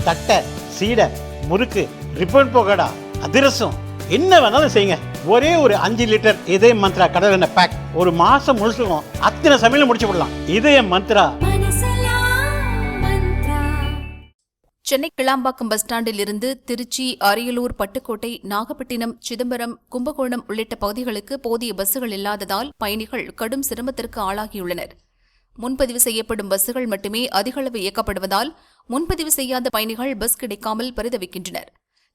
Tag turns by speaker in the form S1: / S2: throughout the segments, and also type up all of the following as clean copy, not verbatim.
S1: தட்டை, சீடை, முறுக்கு, ரிப்பன் பக்கோடா, அதிரசம், என்ன வேணாலும் செய்யுங்க. ஒரே ஒரு 5 லிட்டர் இதய மந்த்ரா கடல் எண்ணெய் பேக் ஒரு மாசம் முழுசுக்கும் அத்தனை சமையல முடிச்சு விடலாம். இதய மந்த்ரா.
S2: சென்னை கிளாம்பாக்கம் பஸ் ஸ்டாண்டில் இருந்து திருச்சி, அரியலூர், பட்டுக்கோட்டை, நாகப்பட்டினம், சிதம்பரம், கும்பகோணம் உள்ளிட்ட பகுதிகளுக்கு போதிய பஸ்ஸுகள் இல்லாததால் பயணிகள் கடும் சிரமத்திற்கு ஆளாகியுள்ளனர். முன்பதிவு செய்யப்படும் பஸ்ஸுகள் மட்டுமே அதிகளவு இயக்கப்படுவதால் முன்பதிவு செய்யாத பயணிகள் பஸ் கிடைக்காமல் பரிதவிக்கின்றனர்.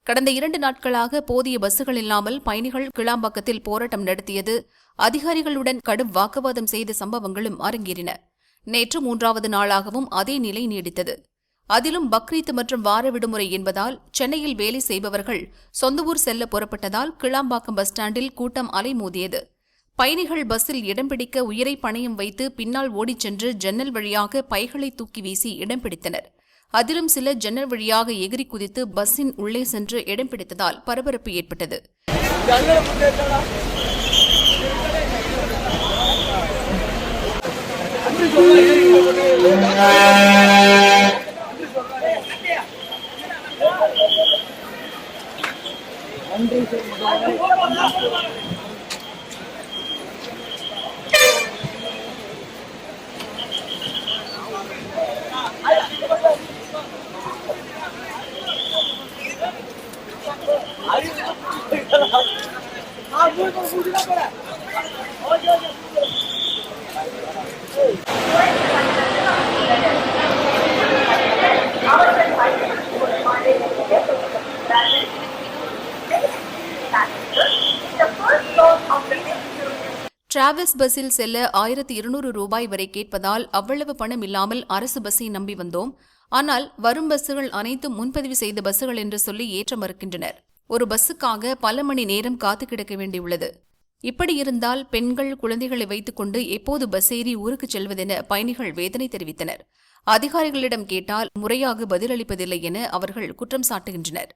S2: கடந்த 2 நாட்களாக போதிய பஸ்ஸுகள் இல்லாமல் பயணிகள் கிளாம்பாக்கத்தில் போராட்டம் நடத்தியது, அதிகாரிகளுடன் கடும் வாக்குவாதம் செய்த சம்பவங்களும் அரங்கேறின. நேற்று 3வது நாளாகவும் அதே நிலை நீடித்தது. அதிலும் பக்ரீத் மற்றும் வார விடுமுறை என்பதால் சென்னையில் வேலை செய்பவர்கள் சொந்த ஊர் செல்ல புறப்பட்டதால் கிளாம்பாக்கம் பஸ் ஸ்டாண்டில் கூட்டம் அலைமோதியது. பயணிகள் பஸ்ஸில் இடம் பிடிக்க உயிரை பணயம் வைத்து பின்னால் ஓடிச் சென்று ஜன்னல் வழியாக பைகளை தூக்கி வீசி இடம் பிடித்தனர். அதிலும் சில ஜன்னல் வழியாக எகிரி குதித்து பஸ்ஸின் உள்ளே சென்று இடம் பிடித்ததால் பரபரப்பு ஏற்பட்டது. டிராவல்ஸ் பஸ்ஸில் செல்ல 1200 ரூபாய் வரை கேட்பதால் அவ்வளவு பணம் இல்லாமல் அரசு பஸ்ஸை நம்பி வந்தோம். ஆனால் வரும் பஸ்ஸுகள் அனைத்தும் முன்பதிவு செய்த பஸ்ஸுகள் என்று சொல்லி ஏற்ற மறுக்கின்றனர். ஒரு பஸ்ஸுக்காக பல மணி நேரம் காத்து கிடக்க வேண்டியுள்ளது. இப்படி இருந்தால் பெண்கள், குழந்தைகளை வைத்துக் கொண்டு எப்போது பஸ் ஏறி ஊருக்கு செல்வதென பயணிகள் வேதனை தெரிவித்தனர். அதிகாரிகளிடம் கேட்டால் முறையாக பதிலளிப்பதில்லை என அவர்கள் குற்றம் சாட்டுகின்றனர்.